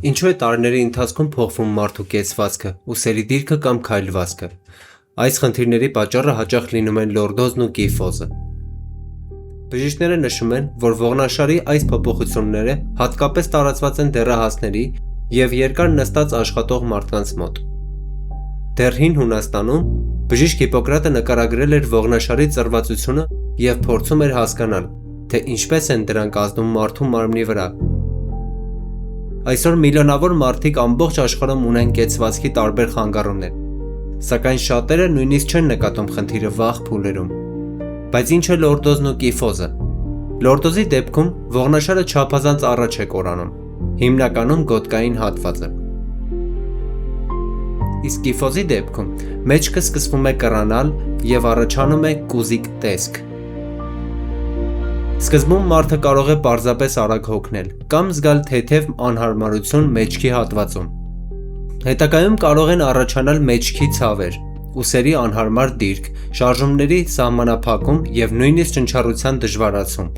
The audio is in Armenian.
Ինչու է տարիների ընթացքում փոխվում մարդու կեցվածքը, ուսերի դիրքը կամ քայլվածքը։ Այս խնդիրների պատճառը հաճախ լինում են լորդոզն ու կիֆոզը։ Բժիշկները նշում են, որ ողնաշարի այս փոփոխությունները հատկապես տարածված են դեռահասների և երկար նստած աշխատող մարդկանց մոտ։ Դեռ հին Հունաստանում բժիշկ Հիպոկրատը նկարագրել էր ողնաշարի ծռվածությունը և փորձում էր հասկանալ, թե ինչպես են դրանք ազդում մարդու մարմնի վրա։ Այսօր միլիոնավոր մարդիկ ամբողջ աշխարհում ունեն կեցվածքի տարբեր խանգարումներ, սակայն շատերը նույնիսկ չեն նկատում խնդիրը վաղ փուլերում։ Բայց ինչ է լորդոզն ու կիֆոզը։ Լորդոզի դեպքում ողնաշարը չափազանց առաջ է կորանում, հիմնականում գոտկային հատվածը։ Իսկ կիֆոզի դեպքում մեջքը սկսվում է կռանալ և առաջանում է կուզիկ տեսք։ Սկզբում մարդը կարող է պարզապես արագ հոգնել կամ զգալ թեթև անհարմարություն մեջքի հատվածում։ Հետագայում կարող են առաջանալ մեջքի ցավեր, ուսերի անհարմար դիրք, շարժումների սահմանափակում և նույնիսկ ճնչառության դժվարացում։